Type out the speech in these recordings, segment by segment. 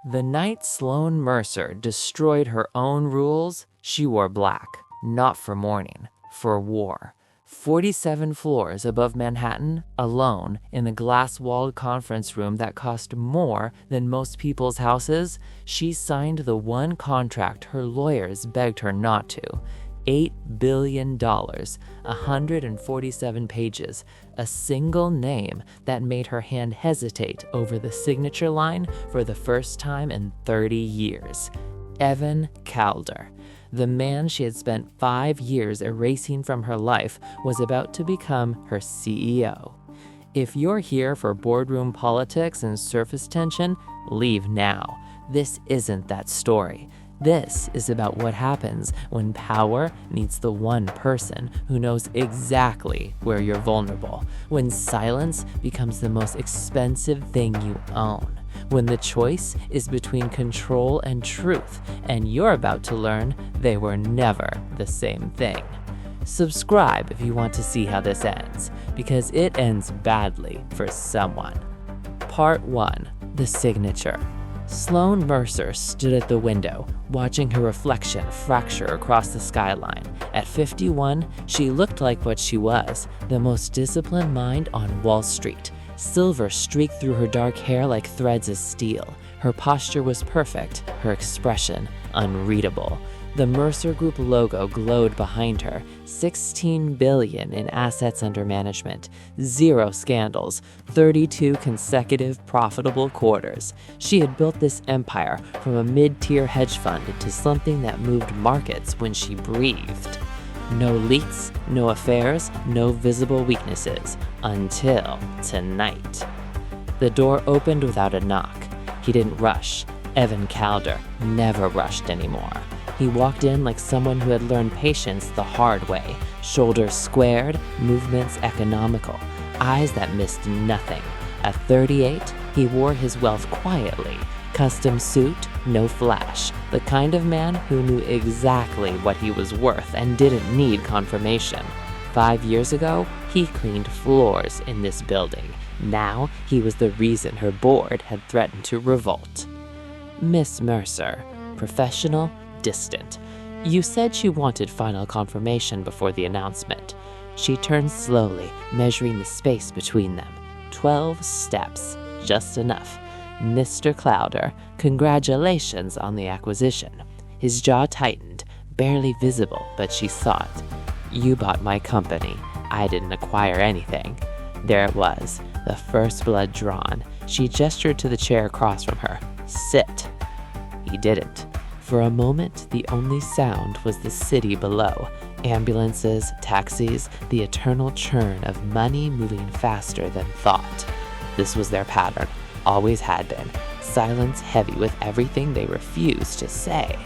The night Sloane Mercer destroyed her own rules, she wore black, not for mourning, for war. 47 floors above Manhattan, alone, in a glass-walled conference room that cost more than most people's houses, she signed the one contract her lawyers begged her not to. $8 billion, 147 pages, a single name that made her hand hesitate over the signature line for the first time in 30 years. Evan Calder. The man she had spent 5 years erasing from her life was about to become her CEO. If you're here for boardroom politics and surface tension, leave now. This isn't that story. This is about what happens when power meets the one person who knows exactly where you're vulnerable, when silence becomes the most expensive thing you own, when the choice is between control and truth, and you're about to learn they were never the same thing. Subscribe if you want to see how this ends, because it ends badly for someone. Part 1. The Signature. Sloane Mercer stood at the window, watching her reflection fracture across the skyline. At 51, she looked like what she was, the most disciplined mind on Wall Street. Silver streaked through her dark hair like threads of steel. Her posture was perfect, her expression unreadable. The Mercer Group logo glowed behind her. $16 billion in assets under management, 0 scandals, 32 consecutive profitable quarters. She had built this empire from a mid-tier hedge fund to something that moved markets when she breathed. No leaks, no affairs, no visible weaknesses, until tonight. The door opened without a knock. He didn't rush. Evan Calder never rushed anymore. He walked in like someone who had learned patience the hard way, shoulders squared, movements economical, eyes that missed nothing. At 38, he wore his wealth quietly. Custom suit, no flash. The kind of man who knew exactly what he was worth and didn't need confirmation. 5 years ago, he cleaned floors in this building. Now, he was the reason her board had threatened to revolt. Miss Mercer, professional, distant. You said she wanted final confirmation before the announcement. She turned slowly, measuring the space between them. 12 steps, just enough. Mr. Calder, congratulations on the acquisition. His jaw tightened, barely visible, but she saw it. You bought my company. I didn't acquire anything. There it was, the first blood drawn. She gestured to the chair across from her. Sit. He didn't. For a moment, the only sound was the city below. Ambulances, taxis, the eternal churn of money moving faster than thought. This was their pattern, always had been. Silence heavy with everything they refused to say.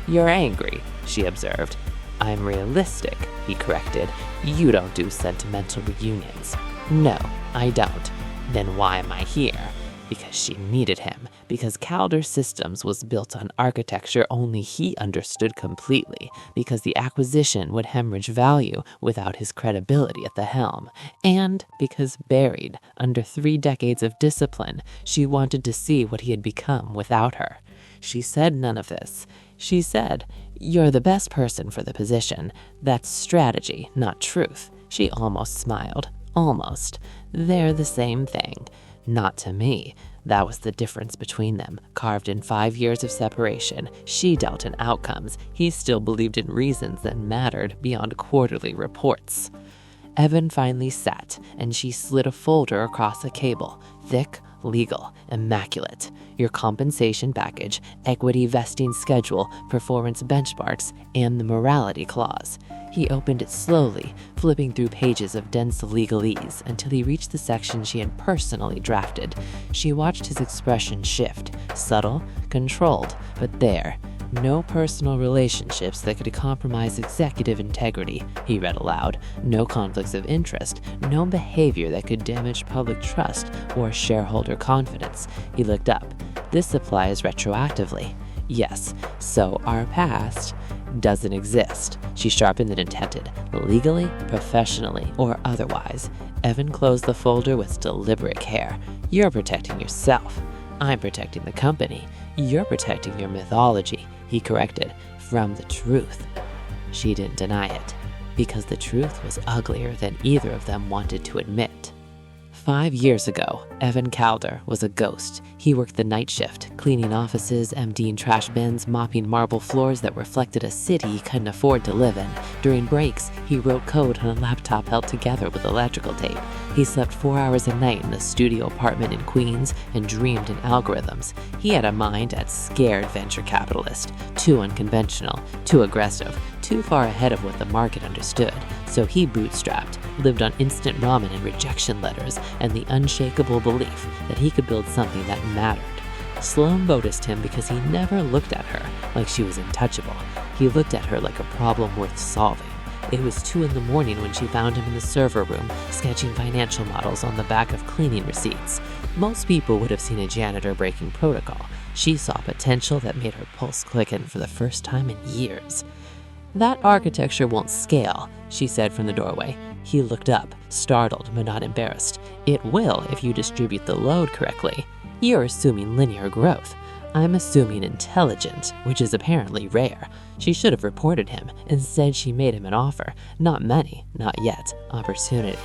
You're angry, she observed. I'm realistic, he corrected. You don't do sentimental reunions. No, I don't. Then why am I here? Because she needed him, because Calder Systems was built on architecture only he understood completely, because the acquisition would hemorrhage value without his credibility at the helm, and because buried under 3 decades of discipline, she wanted to see what he had become without her. She said none of this. She said, "You're the best person for the position. That's strategy, not truth." She almost smiled. Almost. They're the same thing. Not to me. That was the difference between them, carved in 5 years of separation. She dealt in outcomes. He still believed in reasons that mattered beyond quarterly reports. Evan finally sat, and she slid a folder across a cable. Thick, legal, immaculate. Your compensation package, equity vesting schedule, performance benchmarks, and the morality clause. He opened it slowly, flipping through pages of dense legalese until he reached the section she had personally drafted. She watched his expression shift, subtle, controlled, but there. No personal relationships that could compromise executive integrity, he read aloud. No conflicts of interest, no behavior that could damage public trust or shareholder confidence. He looked up. This applies retroactively. Yes, so our past doesn't exist. She sharpened and intended, legally, professionally, or otherwise. Evan closed the folder with deliberate care. You're protecting yourself. I'm protecting the company. You're protecting your mythology," he corrected, "from the truth." She didn't deny it, because the truth was uglier than either of them wanted to admit. 5 years ago, Evan Calder was a ghost. He worked the night shift, cleaning offices, emptying trash bins, mopping marble floors that reflected a city he couldn't afford to live in. During breaks, he wrote code on a laptop held together with electrical tape. He slept 4 hours a night in a studio apartment in Queens and dreamed in algorithms. He had a mind at scared venture capitalist, too unconventional, too aggressive, too far ahead of what the market understood. So he bootstrapped, lived on instant ramen and rejection letters, and the unshakable belief that he could build something that mattered. Sloane noticed him because he never looked at her like she was untouchable. He looked at her like a problem worth solving. It was 2 in the morning when she found him in the server room, sketching financial models on the back of cleaning receipts. Most people would have seen a janitor breaking protocol. She saw potential that made her pulse quicken for the first time in years. "That architecture won't scale," she said from the doorway. He looked up, startled but not embarrassed. "It will if you distribute the load correctly." "You're assuming linear growth." "I'm assuming intelligent, which is apparently rare." She should have reported him. Instead, she made him an offer. Not money, not yet. Opportunity.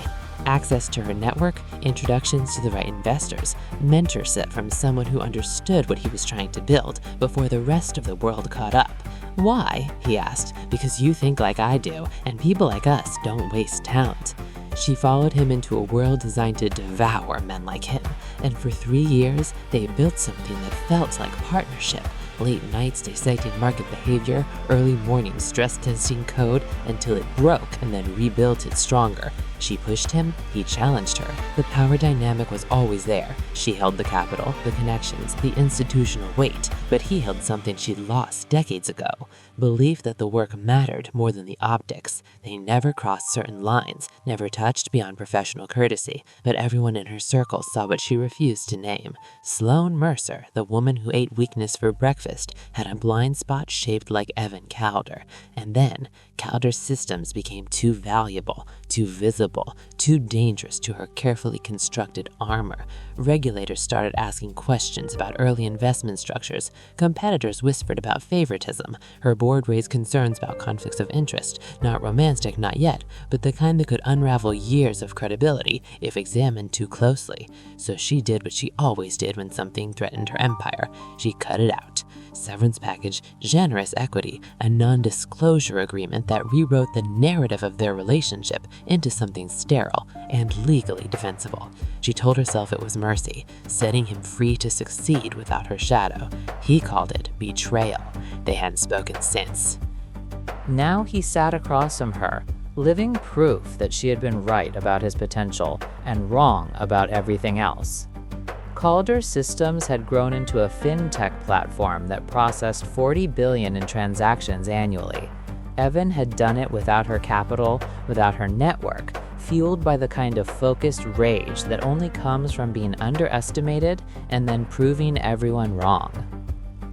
Access to her network, introductions to the right investors, mentorship from someone who understood what he was trying to build before the rest of the world caught up. "Why?" he asked. "Because you think like I do, and people like us don't waste talent." She followed him into a world designed to devour men like him, and for 3 years, they built something that felt like partnership. Late nights dissecting market behavior, early mornings stress testing code until it broke and then rebuilt it stronger. She pushed him, he challenged her. The power dynamic was always there. She held the capital, the connections, the institutional weight, but he held something she'd lost decades ago. Belief that the work mattered more than the optics. They never crossed certain lines, never touched beyond professional courtesy, but everyone in her circle saw what she refused to name. Sloane Mercer, the woman who ate weakness for breakfast, had a blind spot shaped like Evan Calder. And then, Calder's systems became too valuable, too visible, too dangerous to her carefully constructed armor. Regulators started asking questions about early investment structures. Competitors whispered about favoritism. Her board raised concerns about conflicts of interest, not romantic, not yet, but the kind that could unravel years of credibility if examined too closely. So she did what she always did when something threatened her empire. She cut it out. Severance package, generous equity, a non-disclosure agreement that rewrote the narrative of their relationship into something sterile and legally defensible. She told herself it was mercy, setting him free to succeed without her shadow. He called it betrayal. They hadn't spoken since. Now he sat across from her, living proof that she had been right about his potential and wrong about everything else. Calder Systems had grown into a fintech platform that processed 40 billion in transactions annually. Evan had done it without her capital, without her network, fueled by the kind of focused rage that only comes from being underestimated and then proving everyone wrong.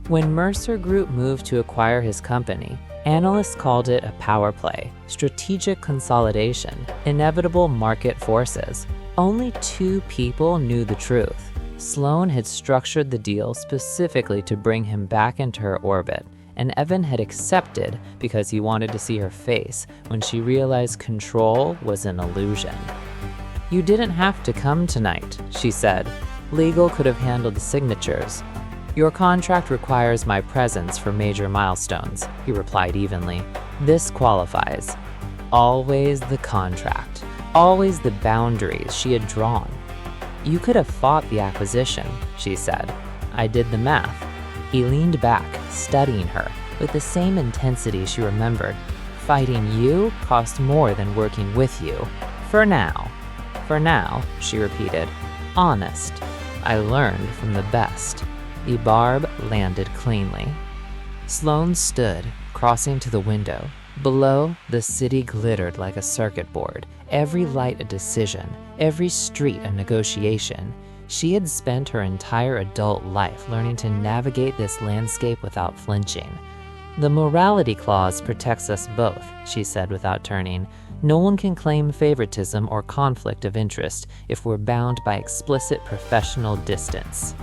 When Mercer Group moved to acquire his company, analysts called it a power play, strategic consolidation, inevitable market forces. Only 2 people knew the truth. Sloane had structured the deal specifically to bring him back into her orbit, and Evan had accepted because he wanted to see her face when she realized control was an illusion. "You didn't have to come tonight," she said. "Legal could have handled the signatures." "Your contract requires my presence for major milestones," he replied evenly. "This qualifies." Always the contract, always the boundaries she had drawn. "You could have fought the acquisition," she said. "I did the math." He leaned back, studying her, with the same intensity she remembered. "Fighting you cost more than working with you. For now." "For now," she repeated. "Honest. I learned from the best." The barb landed cleanly. Sloane stood, crossing to the window. Below, the city glittered like a circuit board, every light a decision, every street a negotiation. She had spent her entire adult life learning to navigate this landscape without flinching. "The morality clause protects us both," she said without turning. "No one can claim favoritism or conflict of interest if we're bound by explicit professional distance."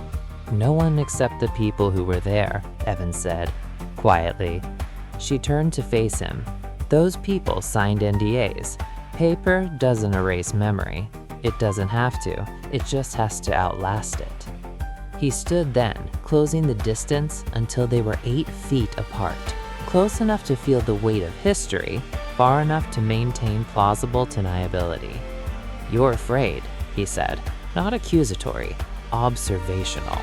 No one except the people who were there, Evan said, quietly. She turned to face him. Those people signed NDAs. Paper doesn't erase memory. It doesn't have to. It just has to outlast it. He stood then, closing the distance until they were 8 feet apart, close enough to feel the weight of history, far enough to maintain plausible deniability. "You're afraid," he said, not accusatory, observational.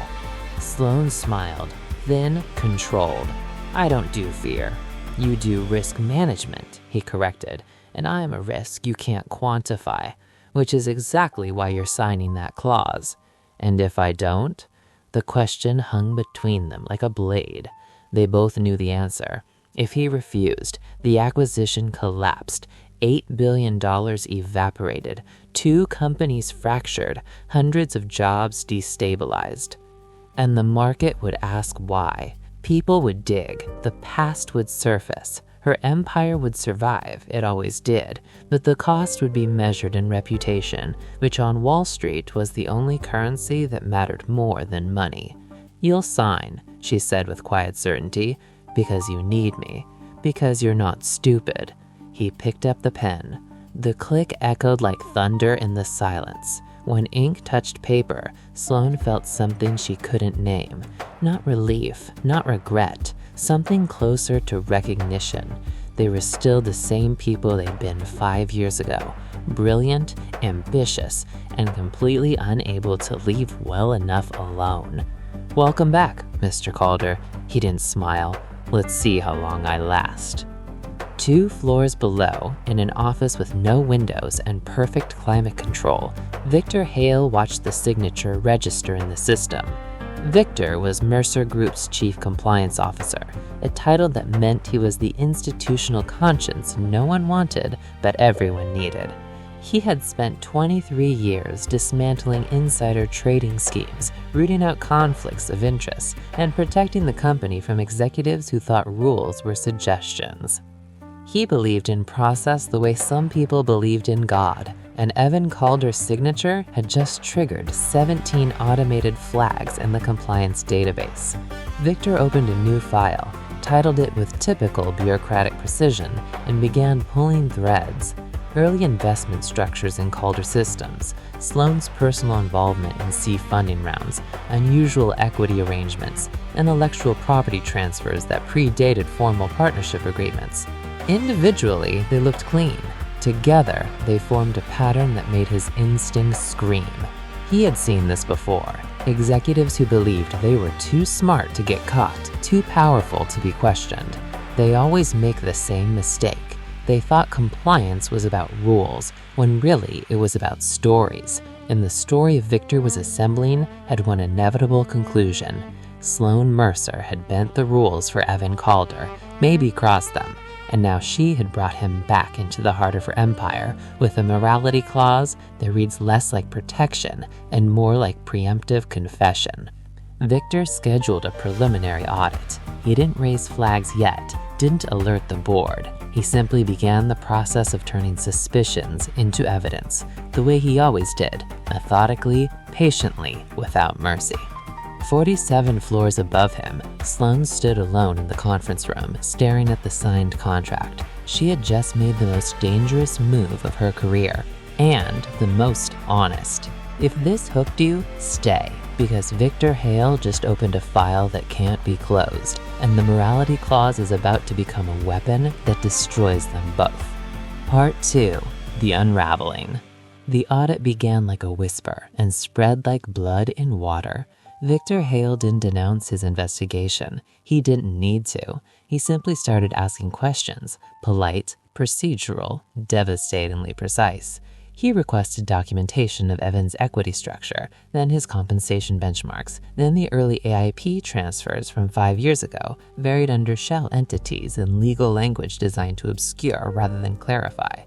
Sloane smiled, thin, controlled. "I don't do fear. You do risk management," he corrected, "and I am a risk you can't quantify, which is exactly why you're signing that clause. And if I don't?" The question hung between them like a blade. They both knew the answer. If he refused, the acquisition collapsed. $8 billion evaporated. 2 companies fractured. Hundreds of jobs destabilized. And the market would ask why. People would dig. The past would surface. Her empire would survive, it always did, but the cost would be measured in reputation, which on Wall Street was the only currency that mattered more than money. "You'll sign," she said with quiet certainty, "because you need me, because you're not stupid." He picked up the pen. The click echoed like thunder in the silence. When ink touched paper, Sloane felt something she couldn't name. Not relief, not regret, something closer to recognition. They were still the same people they'd been 5 years ago. Brilliant, ambitious, and completely unable to leave well enough alone. "Welcome back, Mr. Calder." He didn't smile. "Let's see how long I last." 2 floors below, in an office with no windows and perfect climate control, Victor Hale watched the signature register in the system. Victor was Mercer Group's chief compliance officer, a title that meant he was the institutional conscience no one wanted but everyone needed. He had spent 23 years dismantling insider trading schemes, rooting out conflicts of interest, and protecting the company from executives who thought rules were suggestions. He believed in process the way some people believed in God, and Evan Calder's signature had just triggered 17 automated flags in the compliance database. Victor opened a new file, titled it with typical bureaucratic precision, and began pulling threads. Early investment structures in Calder systems, Sloane's personal involvement in seed funding rounds, unusual equity arrangements, intellectual property transfers that predated formal partnership agreements. Individually, they looked clean. Together, they formed a pattern that made his instincts scream. He had seen this before. Executives who believed they were too smart to get caught, too powerful to be questioned. They always make the same mistake. They thought compliance was about rules, when really it was about stories. And the story Victor was assembling had one inevitable conclusion. Sloane Mercer had bent the rules for Evan Calder, maybe crossed them, and now she had brought him back into the heart of her empire with a morality clause that reads less like protection and more like preemptive confession. Victor scheduled a preliminary audit. He didn't raise flags yet, didn't alert the board. He simply began the process of turning suspicions into evidence, the way he always did, methodically, patiently, without mercy. 47 floors above him, Sloane stood alone in the conference room, staring at the signed contract. She had just made the most dangerous move of her career, and the most honest. If this hooked you, stay, because Victor Hale just opened a file that can't be closed, and the morality clause is about to become a weapon that destroys them both. Part 2. The Unraveling. The audit began like a whisper and spread like blood in water. Victor Hale didn't announce his investigation. He didn't need to. He simply started asking questions, polite, procedural, devastatingly precise. He requested documentation of Evan's equity structure, then his compensation benchmarks, then the early AIP transfers from 5 years ago, buried under shell entities in legal language designed to obscure rather than clarify.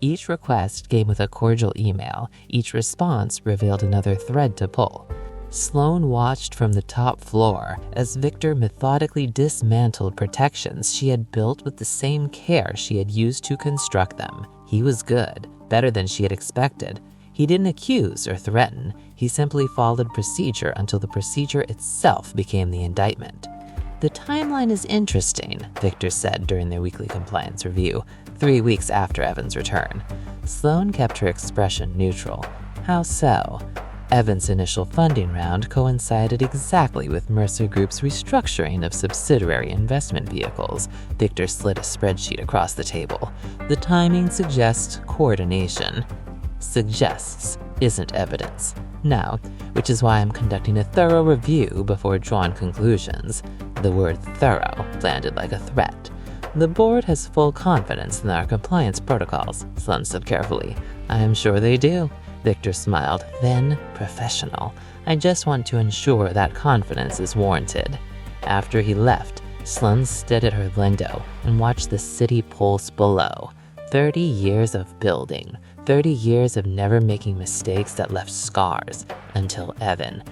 Each request came with a cordial email. Each response revealed another thread to pull. Sloane watched from the top floor as Victor methodically dismantled protections she had built with the same care she had used to construct them. He was good, better than she had expected. He didn't accuse or threaten. He simply followed procedure until the procedure itself became the indictment. "The timeline is interesting," Victor said during their weekly compliance review, 3 weeks after Evan's return. Sloane kept her expression neutral. "How so?" Evan's initial funding round coincided exactly with Mercer Group's restructuring of subsidiary investment vehicles. Victor slid a spreadsheet across the table. "The timing suggests coordination." Suggests isn't evidence. Now, which is why I'm conducting a thorough review before drawing conclusions. The word thorough landed like a threat. "The board has full confidence in our compliance protocols," Sloane said carefully. "I am sure they do." Victor smiled. "Then professional. I just want to ensure that confidence is warranted." After he left, Sloane stood at her window and watched the city pulse below. 30 years of building, 30 years of never making mistakes that left scars, until Evan.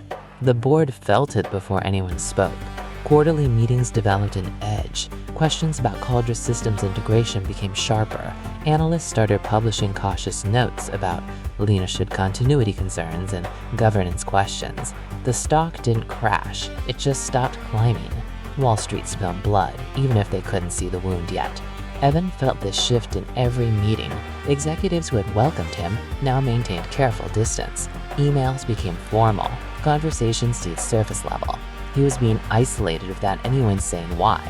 The board felt it before anyone spoke. Quarterly meetings developed an edge. Questions about Calder systems integration became sharper. Analysts started publishing cautious notes about leadership continuity concerns and governance questions. The stock didn't crash, it just stopped climbing. Wall Street smelled blood, even if they couldn't see the wound yet. Evan felt this shift in every meeting. Executives who had welcomed him now maintained careful distance. Emails became formal. Conversations stayed surface level. He was being isolated without anyone saying why.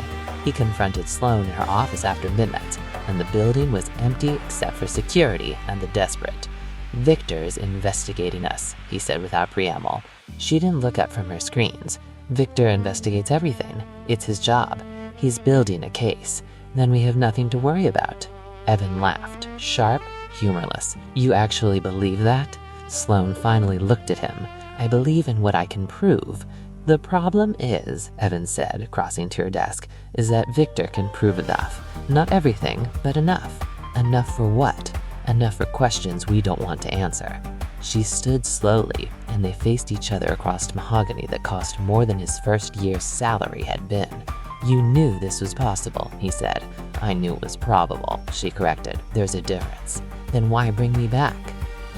He confronted Sloane in her office after midnight, and the building was empty except for security and the desperate. "Victor's investigating us," he said without preamble. She didn't look up from her screens. "Victor investigates everything. It's his job. He's building a case. Then we have nothing to worry about." Evan laughed, sharp, humorless. "You actually believe that?" Sloane finally looked at him. "I believe in what I can prove." "The problem is," Evan said, crossing to her desk, "is that Victor can prove enough. Not everything, but enough. Enough for what? Enough for questions we don't want to answer." She stood slowly, and they faced each other across mahogany that cost more than his first year's salary had been. "You knew this was possible," he said. "I knew it was probable," she corrected. "There's a difference." "Then why bring me back?"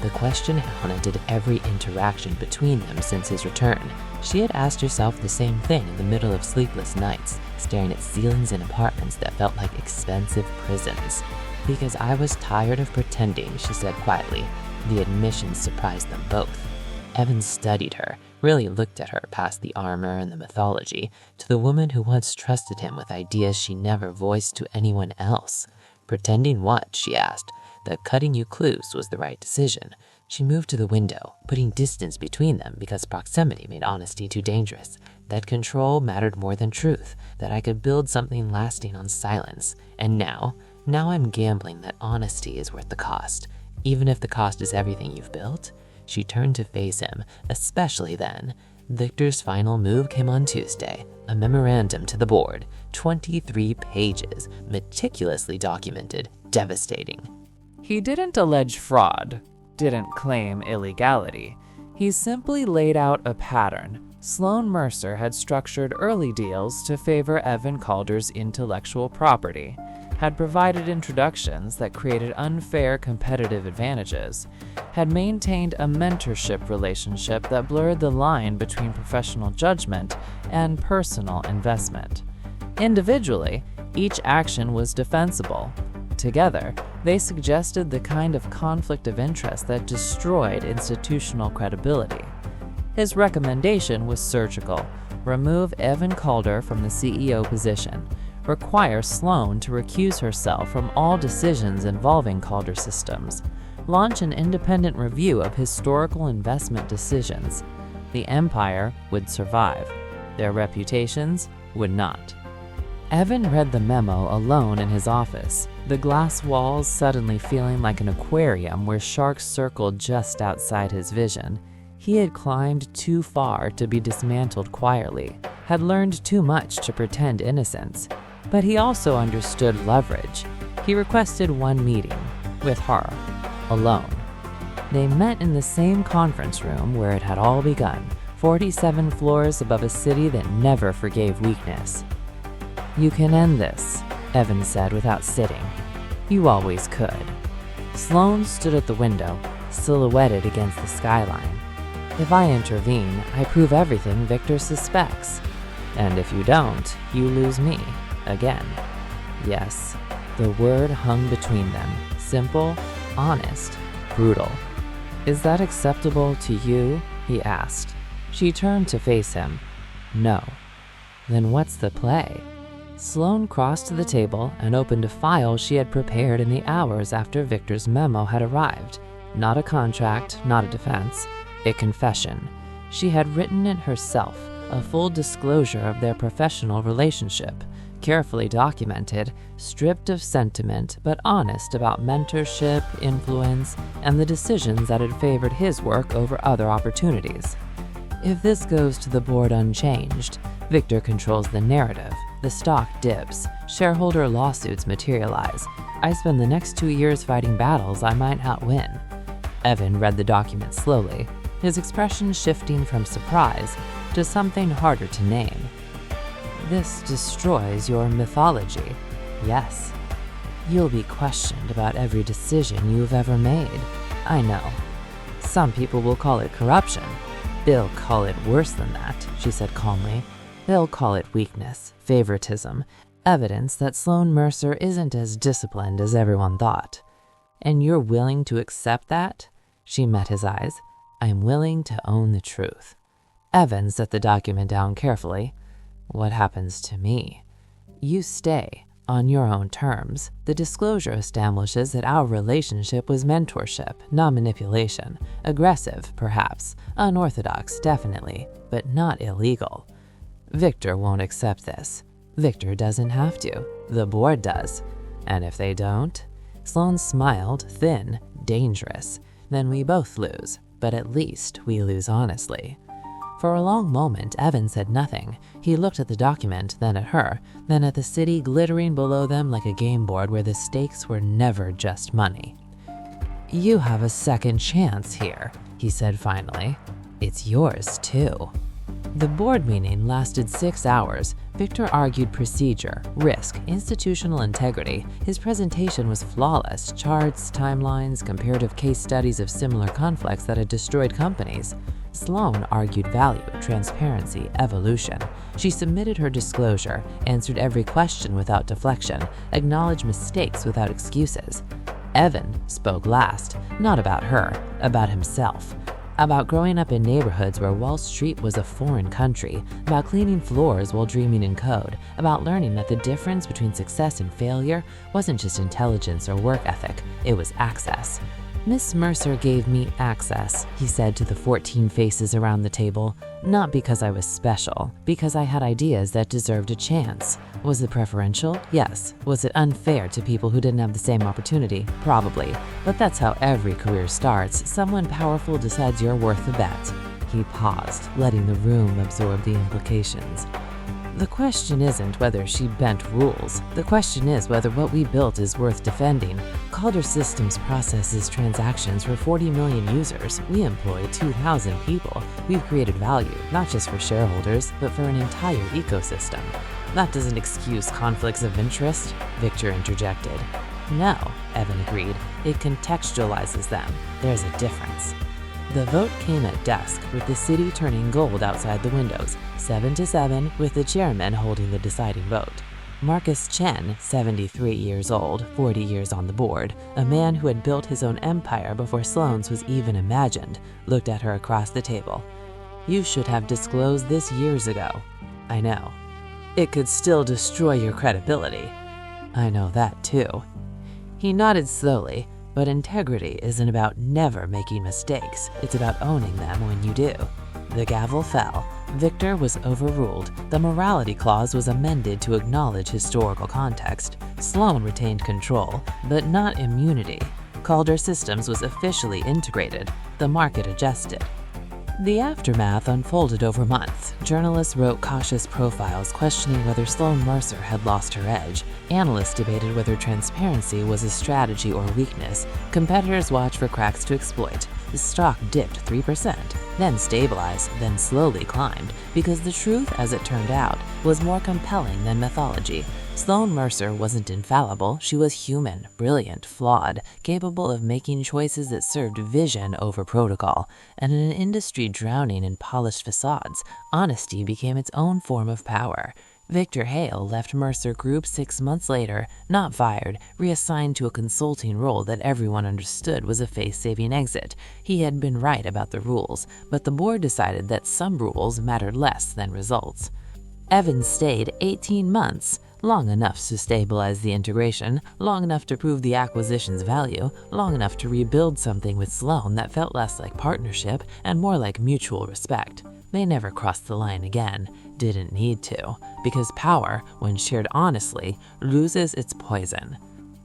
The question haunted every interaction between them since his return. She had asked herself the same thing in the middle of sleepless nights, staring at ceilings in apartments that felt like expensive prisons. "Because I was tired of pretending," she said quietly. The admission surprised them both. Evan studied her, really looked at her past the armor and the mythology, to the woman who once trusted him with ideas she never voiced to anyone else. "Pretending what?" she asked. That cutting you clues was the right decision. She moved to the window, putting distance between them because proximity made honesty too dangerous. That control mattered more than truth, that I could build something lasting on silence. And now I'm gambling that honesty is worth the cost, even if the cost is everything you've built. She turned to face him, especially then. Victor's final move came on Tuesday, a memorandum to the board, 23 pages, meticulously documented, devastating. He didn't allege fraud, didn't claim illegality. He simply laid out a pattern. Sloane Mercer had structured early deals to favor Evan Calder's intellectual property, had provided introductions that created unfair competitive advantages, had maintained a mentorship relationship that blurred the line between professional judgment and personal investment. Individually, each action was defensible. Together, they suggested the kind of conflict of interest that destroyed institutional credibility. His recommendation was surgical: remove Evan Calder from the CEO position, require Sloane to recuse herself from all decisions involving Calder systems, launch an independent review of historical investment decisions. The empire would survive. Their reputations would not. Evan read the memo alone in his office, the glass walls suddenly feeling like an aquarium where sharks circled just outside his vision. He had climbed too far to be dismantled quietly, had learned too much to pretend innocence. But he also understood leverage. He requested one meeting, with her, alone. They met in the same conference room where it had all begun, 47 floors above a city that never forgave weakness. "You can end this," Evan said without sitting. "You always could." Sloane stood at the window, silhouetted against the skyline. If I intervene, I prove everything Victor suspects. And if you don't, you lose me. Again. Yes, the word hung between them. Simple, honest, brutal. Is that acceptable to you? He asked. She turned to face him. No. Then what's the play? Sloane crossed to the table and opened a file she had prepared in the hours after Victor's memo had arrived. Not a contract, not a defense, a confession. She had written it herself, a full disclosure of their professional relationship, carefully documented, stripped of sentiment, but honest about mentorship, influence, and the decisions that had favored his work over other opportunities. If this goes to the board unchanged, Victor controls the narrative, the stock dips, shareholder lawsuits materialize. I spend the next 2 years fighting battles I might not win. Evan read the document slowly, his expression shifting from surprise to something harder to name. This destroys your mythology. Yes. You'll be questioned about every decision you've ever made. I know. Some people will call it corruption. They'll call it worse than that, she said calmly. They'll call it weakness, favoritism, evidence that Sloane Mercer isn't as disciplined as everyone thought. And you're willing to accept that? She met his eyes. I'm willing to own the truth. Evan set the document down carefully. What happens to me? You stay, on your own terms. The disclosure establishes that our relationship was mentorship, not manipulation. Aggressive, perhaps. Unorthodox, definitely, but not illegal. Victor won't accept this. Victor doesn't have to. The board does. And if they don't? Sloane smiled, thin, dangerous. Then we both lose, but at least we lose honestly. For a long moment, Evan said nothing. He looked at the document, then at her, then at the city glittering below them like a game board where the stakes were never just money. You have a second chance here, he said finally. It's yours, too. The board meeting lasted 6 hours. Victor argued procedure, risk, institutional integrity. His presentation was flawless. Charts, timelines, comparative case studies of similar conflicts that had destroyed companies. Sloane argued value, transparency, evolution. She submitted her disclosure, answered every question without deflection, acknowledged mistakes without excuses. Evan spoke last, not about her, about himself. About growing up in neighborhoods where Wall Street was a foreign country, about cleaning floors while dreaming in code, about learning that the difference between success and failure wasn't just intelligence or work ethic, it was access. Miss Mercer gave me access, he said to the 14 faces around the table, not because I was special, because I had ideas that deserved a chance. Was it preferential? Yes. Was it unfair to people who didn't have the same opportunity? Probably. But that's how every career starts. Someone powerful decides you're worth the bet. He paused, letting the room absorb the implications. The question isn't whether she bent rules. The question is whether what we built is worth defending. Calder Systems processes transactions for 40 million users. We employ 2,000 people. We've created value, not just for shareholders, but for an entire ecosystem. That doesn't excuse conflicts of interest, Victor interjected. No, Evan agreed. It contextualizes them. There's a difference. The vote came at dusk, with the city turning gold outside the windows, 7-7, with the chairman holding the deciding vote. Marcus Chen, 73 years old, 40 years on the board, a man who had built his own empire before Sloane's was even imagined, looked at her across the table. You should have disclosed this years ago. I know. It could still destroy your credibility. I know that too. He nodded slowly. But integrity isn't about never making mistakes. It's about owning them when you do. The gavel fell. Victor was overruled. The morality clause was amended to acknowledge historical context. Sloane retained control, but not immunity. Calder Systems was officially integrated. The market adjusted. The aftermath unfolded over months. Journalists wrote cautious profiles questioning whether Sloane Mercer had lost her edge. Analysts debated whether transparency was a strategy or weakness. Competitors watched for cracks to exploit. The stock dipped 3%, then stabilized, then slowly climbed, because the truth, as it turned out, was more compelling than mythology. Sloane Mercer wasn't infallible. She was human, brilliant, flawed, capable of making choices that served vision over protocol. And in an industry drowning in polished facades, honesty became its own form of power. Victor Hale left Mercer Group 6 months later, not fired, reassigned to a consulting role that everyone understood was a face-saving exit. He had been right about the rules, but the board decided that some rules mattered less than results. Evans stayed 18 months, long enough to stabilize the integration, long enough to prove the acquisition's value, long enough to rebuild something with Sloane that felt less like partnership and more like mutual respect. They never crossed the line again, didn't need to, because power, when shared honestly, loses its poison.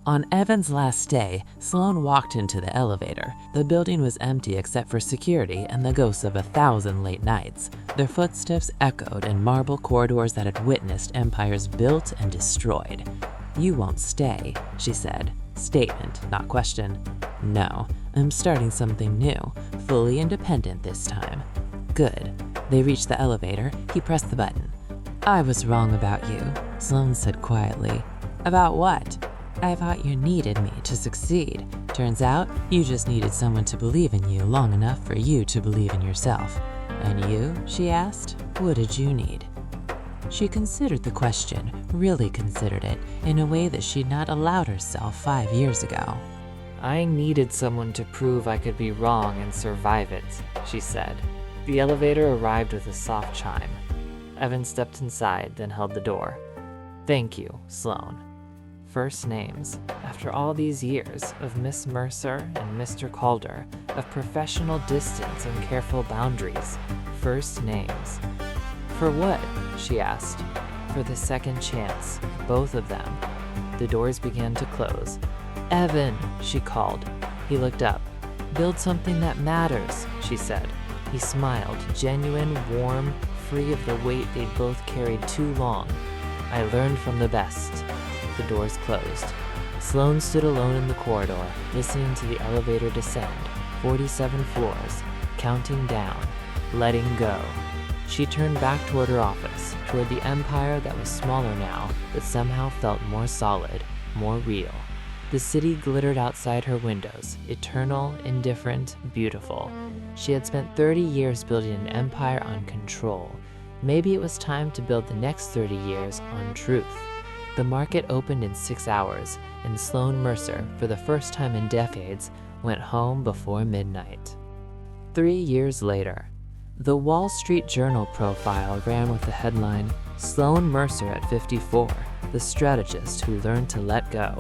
On Evan's last day, Sloane walked into the elevator. The building was empty except for security and the ghosts of 1,000 late nights. Their footsteps echoed in marble corridors that had witnessed empires built and destroyed. "You won't stay," she said. Statement, not question. "No, I'm starting something new, fully independent this time." "Good." They reached the elevator. He pressed the button. "I was wrong about you," Sloane said quietly. "About what?" "I thought you needed me to succeed. Turns out you just needed someone to believe in you long enough for you to believe in yourself." "And you?" she asked. "What did you need?" She considered the question, really considered it, in a way that she'd not allowed herself 5 years ago. "I needed someone to prove I could be wrong and survive it," she said. The elevator arrived with a soft chime. Evan stepped inside, then held the door. "Thank you, Sloane." First names, after all these years of Miss Mercer and Mr. Calder, of professional distance and careful boundaries. First names. "For what?" she asked. "For the second chance, both of them." The doors began to close. "Evan," she called. He looked up. "Build something that matters," she said. He smiled, genuine, warm, free of the weight they'd both carried too long. "I learned from the best." The doors closed. Sloane stood alone in the corridor, listening to the elevator descend, 47 floors, counting down, letting go. She turned back toward her office, toward the empire that was smaller now, but somehow felt more solid, more real. The city glittered outside her windows, eternal, indifferent, beautiful. She had spent 30 years building an empire on control. Maybe it was time to build the next 30 years on truth. The market opened in 6 hours, and Sloane Mercer, for the first time in decades, went home before midnight. 3 years later, the Wall Street Journal profile ran with the headline, "Sloane Mercer at 54, the strategist who learned to let go."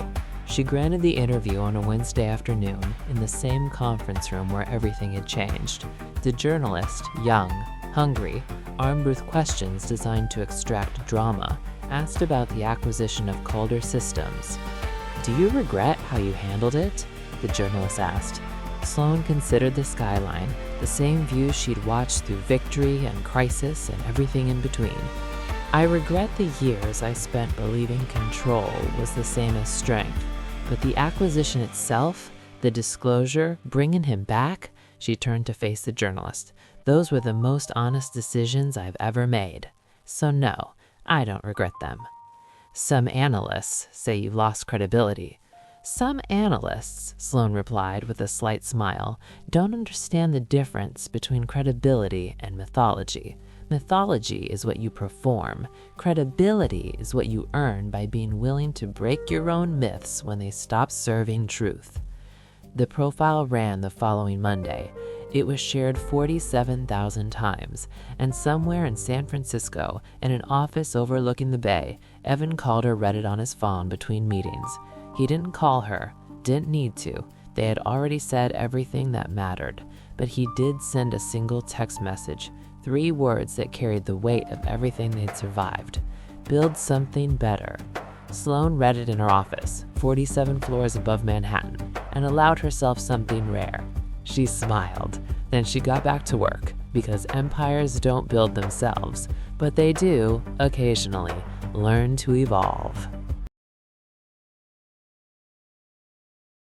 She granted the interview on a Wednesday afternoon in the same conference room where everything had changed. The journalist, young, hungry, armed with questions designed to extract drama, asked about the acquisition of Calder Systems. "Do you regret how you handled it?" the journalist asked. Sloane considered the skyline, the same views she'd watched through victory and crisis and everything in between. "I regret the years I spent believing control was the same as strength, but the acquisition itself, the disclosure, bringing him back," she turned to face the journalist, "those were the most honest decisions I've ever made. So no, I don't regret them." "Some analysts say you lost credibility." "Some analysts," Sloane replied with a slight smile, "don't understand the difference between credibility and mythology. Mythology is what you perform. Credibility is what you earn by being willing to break your own myths when they stop serving truth." The profile ran the following Monday. It was shared 47,000 times, and somewhere in San Francisco, in an office overlooking the bay, Evan Calder read it on his phone between meetings. He didn't call her, didn't need to. They had already said everything that mattered, but he did send a single text message, 3 words that carried the weight of everything they'd survived. "Build something better." Sloane read it in her office, 47 floors above Manhattan, and allowed herself something rare. She smiled. Then she got back to work, because empires don't build themselves, but they do, occasionally, learn to evolve.